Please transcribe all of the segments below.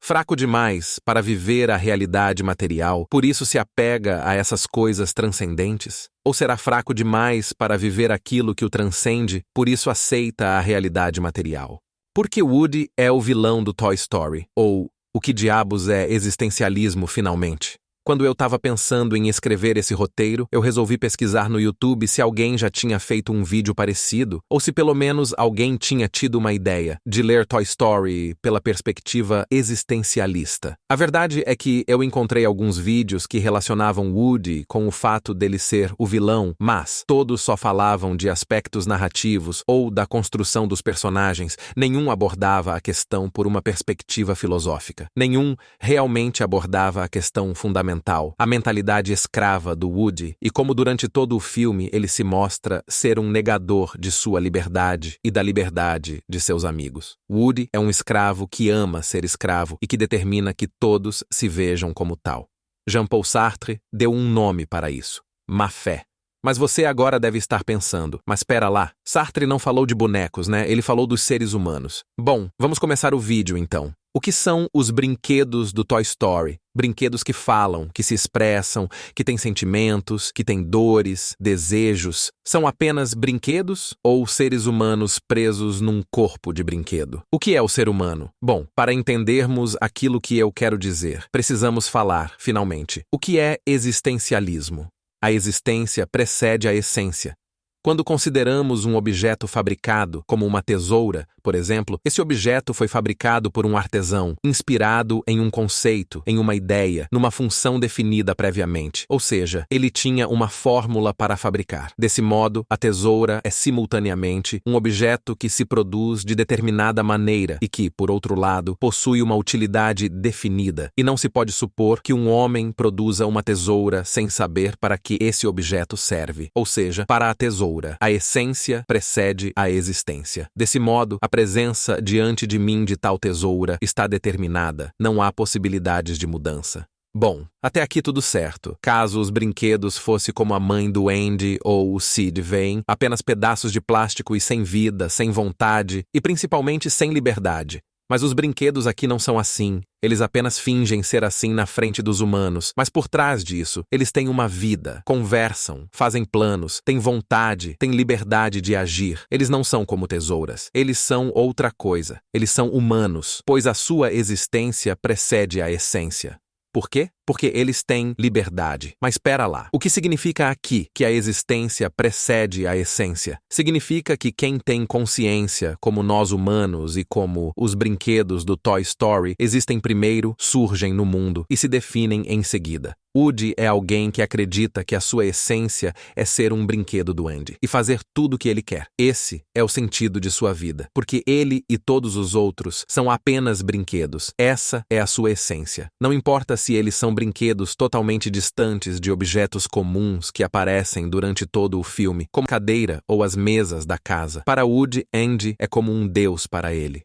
Fraco demais para viver a realidade material, por isso se apega a essas coisas transcendentes? Ou será fraco demais para viver aquilo que o transcende, por isso aceita a realidade material? Por que Woody é o vilão do Toy Story? Ou o que diabos é existencialismo, finalmente? Quando eu estava pensando em escrever esse roteiro, eu resolvi pesquisar no YouTube se alguém já tinha feito um vídeo parecido, ou se pelo menos alguém tinha tido uma ideia de ler Toy Story pela perspectiva existencialista. A verdade é que eu encontrei alguns vídeos que relacionavam Woody com o fato dele ser o vilão, mas todos só falavam de aspectos narrativos ou da construção dos personagens, nenhum abordava a questão por uma perspectiva filosófica. Nenhum realmente abordava a questão fundamental, a mentalidade escrava do Woody e como durante todo o filme ele se mostra ser um negador de sua liberdade e da liberdade de seus amigos. Woody é um escravo que ama ser escravo e que determina que todos se vejam como tal. Jean-Paul Sartre deu um nome para isso: má fé. Mas você agora deve estar pensando, mas espera lá, Sartre não falou de bonecos, né? Ele falou dos seres humanos. Bom, vamos começar o vídeo então. O que são os brinquedos do Toy Story? Brinquedos que falam, que se expressam, que têm sentimentos, que têm dores, desejos. São apenas brinquedos ou seres humanos presos num corpo de brinquedo? O que é o ser humano? Bom, para entendermos aquilo que eu quero dizer, precisamos falar, finalmente, o que é existencialismo? A existência precede a essência. Quando consideramos um objeto fabricado, como uma tesoura, por exemplo, esse objeto foi fabricado por um artesão, inspirado em um conceito, em uma ideia, numa função definida previamente. Ou seja, ele tinha uma fórmula para fabricar. Desse modo, a tesoura é simultaneamente um objeto que se produz de determinada maneira e que, por outro lado, possui uma utilidade definida. E não se pode supor que um homem produza uma tesoura sem saber para que esse objeto serve, ou seja, para a tesoura. A essência precede a existência. Desse modo, a presença diante de mim de tal tesoura está determinada. Não há possibilidades de mudança. Bom, até aqui tudo certo. Caso os brinquedos fossem como a mãe do Andy ou o Sid veem, apenas pedaços de plástico e sem vida, sem vontade e principalmente sem liberdade. Mas os brinquedos aqui não são assim. Eles apenas fingem ser assim na frente dos humanos, mas por trás disso, eles têm uma vida, conversam, fazem planos, têm vontade, têm liberdade de agir. Eles não são como tesouras. Eles são outra coisa. Eles são humanos, pois a sua existência precede a essência. Por quê? Porque eles têm liberdade. Mas espera lá. O que significa aqui que a existência precede a essência? Significa que quem tem consciência, como nós humanos e como os brinquedos do Toy Story, existem primeiro, surgem no mundo e se definem em seguida. Woody é alguém que acredita que a sua essência é ser um brinquedo do Andy e fazer tudo o que ele quer. Esse é o sentido de sua vida, porque ele e todos os outros são apenas brinquedos. Essa é a sua essência. Não importa se eles são brinquedos totalmente distantes de objetos comuns que aparecem durante todo o filme, como a cadeira ou as mesas da casa. Para Woody, Andy é como um deus para ele.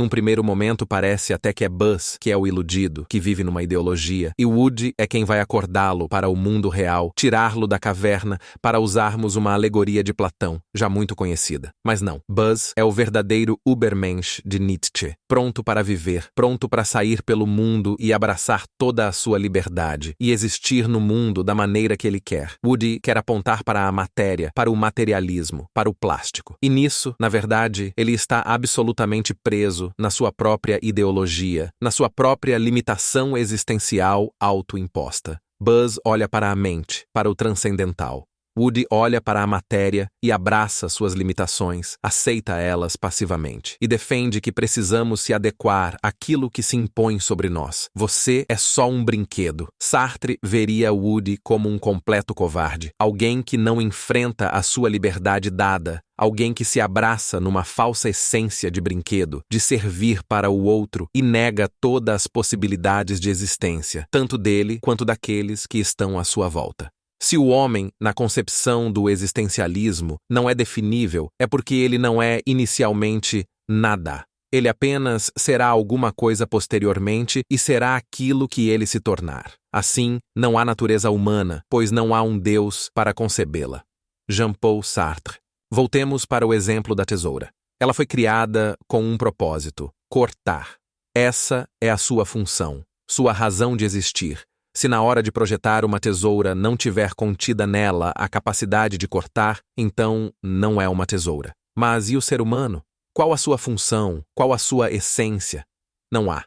Num primeiro momento parece até que é Buzz, que é o iludido, que vive numa ideologia, e Woody é quem vai acordá-lo para o mundo real, tirá-lo da caverna para usarmos uma alegoria de Platão, já muito conhecida. Mas não, Buzz é o verdadeiro Übermensch de Nietzsche, pronto para viver, pronto para sair pelo mundo e abraçar toda a sua liberdade, e existir no mundo da maneira que ele quer. Woody quer apontar para a matéria, para o materialismo, para o plástico. E nisso, na verdade, ele está absolutamente preso na sua própria ideologia, na sua própria limitação existencial autoimposta. Buzz olha para a mente, para o transcendental. Woody olha para a matéria e abraça suas limitações, aceita elas passivamente e defende que precisamos se adequar àquilo que se impõe sobre nós. Você é só um brinquedo. Sartre veria Woody como um completo covarde, alguém que não enfrenta a sua liberdade dada, alguém que se abraça numa falsa essência de brinquedo, de servir para o outro e nega todas as possibilidades de existência, tanto dele quanto daqueles que estão à sua volta. Se o homem, na concepção do existencialismo, não é definível, é porque ele não é inicialmente nada. Ele apenas será alguma coisa posteriormente e será aquilo que ele se tornar. Assim, não há natureza humana, pois não há um Deus para concebê-la. Jean-Paul Sartre. Voltemos para o exemplo da tesoura. Ela foi criada com um propósito: cortar. Essa é a sua função, sua razão de existir. Se na hora de projetar uma tesoura não tiver contida nela a capacidade de cortar, então não é uma tesoura. Mas e o ser humano? Qual a sua função? Qual a sua essência? Não há.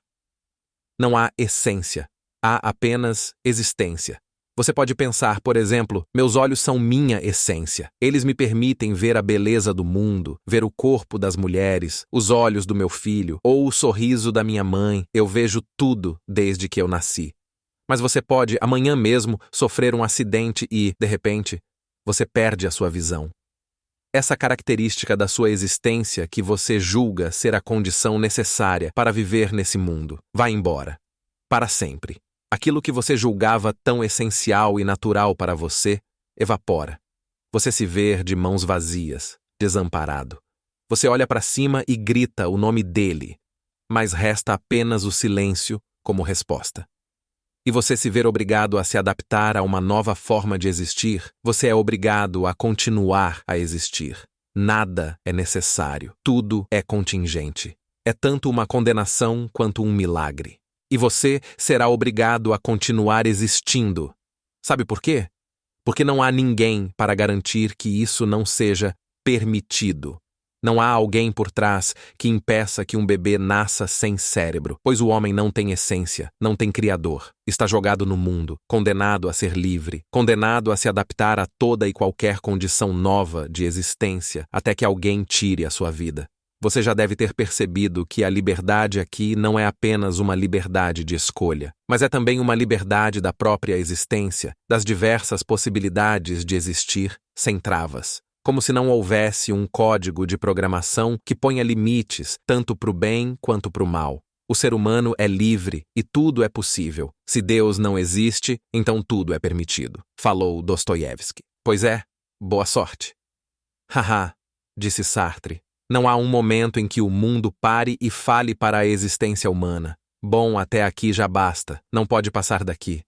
Não há essência. Há apenas existência. Você pode pensar, por exemplo, meus olhos são minha essência. Eles me permitem ver a beleza do mundo, ver o corpo das mulheres, os olhos do meu filho, ou o sorriso da minha mãe. Eu vejo tudo desde que eu nasci. Mas você pode, amanhã mesmo, sofrer um acidente e, de repente, você perde a sua visão. Essa característica da sua existência que você julga ser a condição necessária para viver nesse mundo vai embora. Para sempre. Aquilo que você julgava tão essencial e natural para você, evapora. Você se vê de mãos vazias, desamparado. Você olha para cima e grita o nome dele, mas resta apenas o silêncio como resposta. E você se vê obrigado a se adaptar a uma nova forma de existir, você é obrigado a continuar a existir. Nada é necessário, tudo é contingente. É tanto uma condenação quanto um milagre. E você será obrigado a continuar existindo. Sabe por quê? Porque não há ninguém para garantir que isso não seja permitido. Não há alguém por trás que impeça que um bebê nasça sem cérebro, pois o homem não tem essência, não tem criador. Está jogado no mundo, condenado a ser livre, condenado a se adaptar a toda e qualquer condição nova de existência até que alguém tire a sua vida. Você já deve ter percebido que a liberdade aqui não é apenas uma liberdade de escolha, mas é também uma liberdade da própria existência, das diversas possibilidades de existir sem travas. Como se não houvesse um código de programação que ponha limites tanto para o bem quanto para o mal. O ser humano é livre e tudo é possível. Se Deus não existe, então tudo é permitido, falou Dostoiévski. Pois é, boa sorte. Haha, disse Sartre. Não há um momento em que o mundo pare e fale para a existência humana. Bom, até aqui já basta, não pode passar daqui.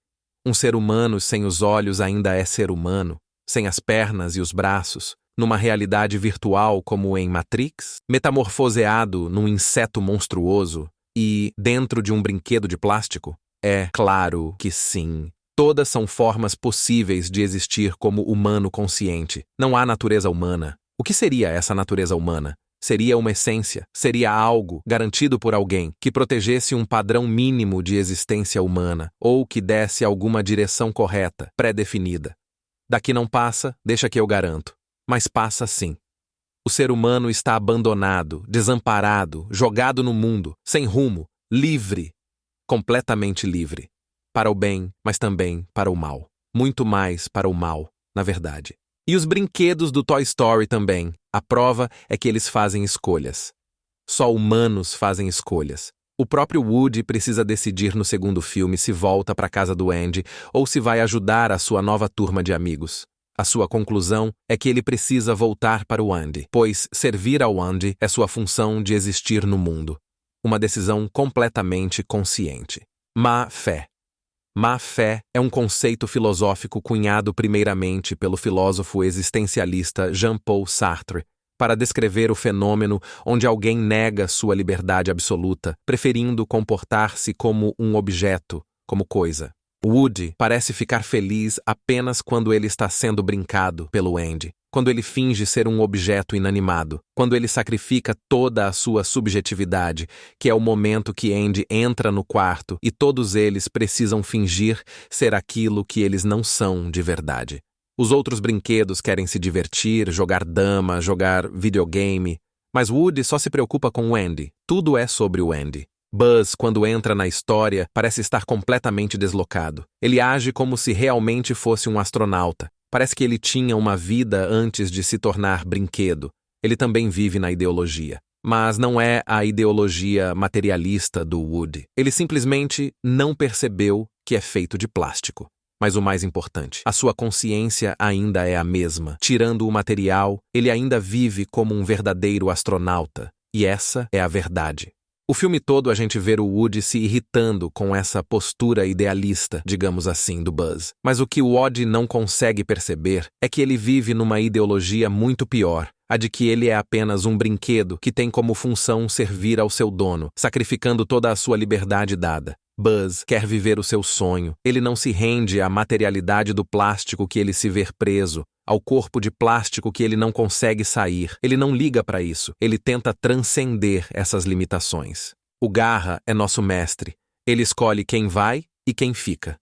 Um ser humano sem os olhos ainda é ser humano, sem as pernas e os braços, numa realidade virtual como em Matrix, metamorfoseado num inseto monstruoso e dentro de um brinquedo de plástico? É claro que sim. Todas são formas possíveis de existir como humano consciente. Não há natureza humana. O que seria essa natureza humana? Seria uma essência, seria algo garantido por alguém que protegesse um padrão mínimo de existência humana ou que desse alguma direção correta, pré-definida. Daqui não passa, deixa que eu garanto. Mas passa sim. O ser humano está abandonado, desamparado, jogado no mundo, sem rumo, livre, completamente livre. Para o bem, mas também para o mal. Muito mais para o mal, na verdade. E os brinquedos do Toy Story também. A prova é que eles fazem escolhas. Só humanos fazem escolhas. O próprio Woody precisa decidir no segundo filme se volta para a casa do Andy ou se vai ajudar a sua nova turma de amigos. A sua conclusão é que ele precisa voltar para o Andy, pois servir ao Andy é sua função de existir no mundo. Uma decisão completamente consciente. Má fé. Má fé é um conceito filosófico cunhado primeiramente pelo filósofo existencialista Jean-Paul Sartre, para descrever o fenômeno onde alguém nega sua liberdade absoluta, preferindo comportar-se como um objeto, como coisa. Woody parece ficar feliz apenas quando ele está sendo brincado pelo Andy, quando ele finge ser um objeto inanimado, quando ele sacrifica toda a sua subjetividade, que é o momento que Andy entra no quarto e todos eles precisam fingir ser aquilo que eles não são de verdade. Os outros brinquedos querem se divertir, jogar dama, jogar videogame, mas Woody só se preocupa com o Andy. Tudo é sobre o Andy. Buzz, quando entra na história, parece estar completamente deslocado. Ele age como se realmente fosse um astronauta. Parece que ele tinha uma vida antes de se tornar brinquedo. Ele também vive na ideologia. Mas não é a ideologia materialista do Woody. Ele simplesmente não percebeu que é feito de plástico. Mas o mais importante, a sua consciência ainda é a mesma. Tirando o material, ele ainda vive como um verdadeiro astronauta. E essa é a verdade. O filme todo a gente vê o Woody se irritando com essa postura idealista, digamos assim, do Buzz. Mas o que o Woody não consegue perceber é que ele vive numa ideologia muito pior, a de que ele é apenas um brinquedo que tem como função servir ao seu dono, sacrificando toda a sua liberdade dada. Buzz quer viver o seu sonho. Ele não se rende à materialidade do plástico que ele se vê preso, ao corpo de plástico que ele não consegue sair. Ele não liga para isso. Ele tenta transcender essas limitações. O Garra é nosso mestre. Ele escolhe quem vai e quem fica.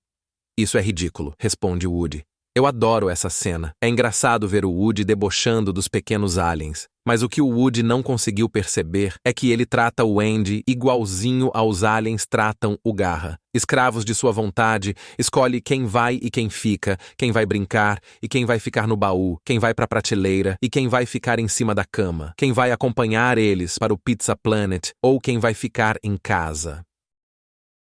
Isso é ridículo, responde Woody. Eu adoro essa cena. É engraçado ver o Woody debochando dos pequenos aliens. Mas o que o Woody não conseguiu perceber é que ele trata o Andy igualzinho aos aliens tratam o Garra. Escravos de sua vontade, escolhe quem vai e quem fica, quem vai brincar e quem vai ficar no baú, quem vai para a prateleira e quem vai ficar em cima da cama, quem vai acompanhar eles para o Pizza Planet ou quem vai ficar em casa.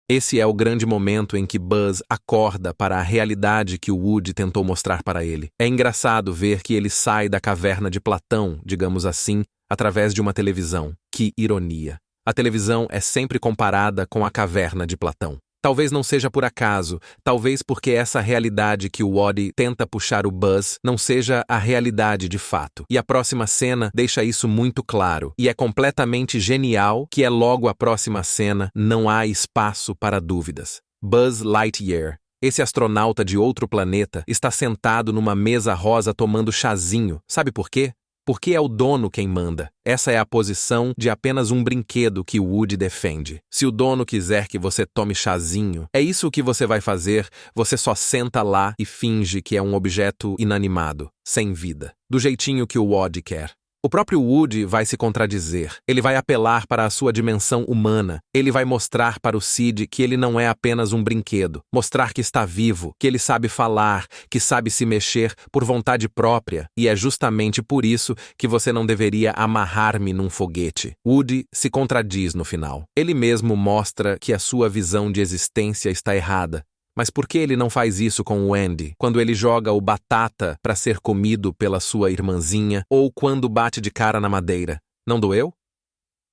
Esse é o grande momento em que Buzz acorda para a realidade que o Woody tentou mostrar para ele. É engraçado ver que ele sai da caverna de Platão, digamos assim, através de uma televisão. Que ironia! A televisão é sempre comparada com a caverna de Platão. Talvez não seja por acaso, talvez porque essa realidade que o Woody tenta puxar o Buzz não seja a realidade de fato. E a próxima cena deixa isso muito claro. E é completamente genial que é logo a próxima cena, não há espaço para dúvidas. Buzz Lightyear, esse astronauta de outro planeta, está sentado numa mesa rosa tomando chazinho. Sabe por quê? Porque é o dono quem manda. Essa é a posição de apenas um brinquedo que o Woody defende. Se o dono quiser que você tome chazinho, é isso que você vai fazer, você só senta lá e finge que é um objeto inanimado, sem vida, do jeitinho que o Woody quer. O próprio Woody vai se contradizer. Ele vai apelar para a sua dimensão humana. Ele vai mostrar para o Sid que ele não é apenas um brinquedo. Mostrar que está vivo, que ele sabe falar, que sabe se mexer por vontade própria. E é justamente por isso que você não deveria amarrar-me num foguete. Woody se contradiz no final. Ele mesmo mostra que a sua visão de existência está errada. Mas por que ele não faz isso com o Andy, quando ele joga o batata para ser comido pela sua irmãzinha ou quando bate de cara na madeira? Não doeu?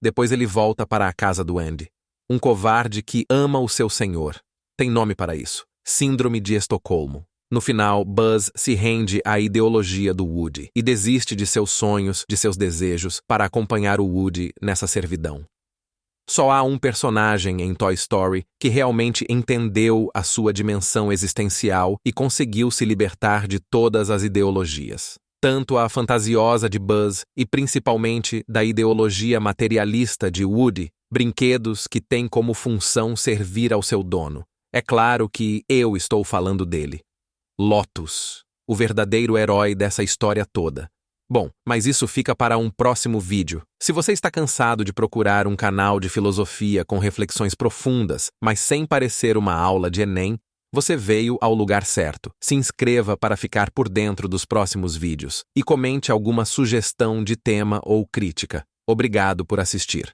Depois ele volta para a casa do Andy. Um covarde que ama o seu senhor. Tem nome para isso. Síndrome de Estocolmo. No final, Buzz se rende à ideologia do Woody e desiste de seus sonhos, de seus desejos, para acompanhar o Woody nessa servidão. Só há um personagem em Toy Story que realmente entendeu a sua dimensão existencial e conseguiu se libertar de todas as ideologias. Tanto a fantasiosa de Buzz e principalmente da ideologia materialista de Woody, brinquedos que têm como função servir ao seu dono. É claro que eu estou falando dele. Lotus, o verdadeiro herói dessa história toda. Bom, mas isso fica para um próximo vídeo. Se você está cansado de procurar um canal de filosofia com reflexões profundas, mas sem parecer uma aula de Enem, você veio ao lugar certo. Se inscreva para ficar por dentro dos próximos vídeos e comente alguma sugestão de tema ou crítica. Obrigado por assistir.